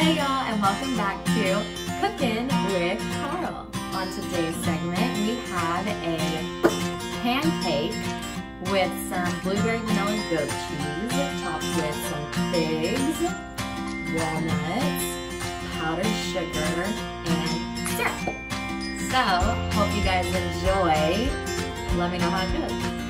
Hey y'all, and welcome back to Cooking with Carl. On today's segment, we have a pancake with some blueberry vanilla goat cheese, topped with some figs, walnuts, powdered sugar, and syrup. So, hope you guys enjoy. Let me know how it goes.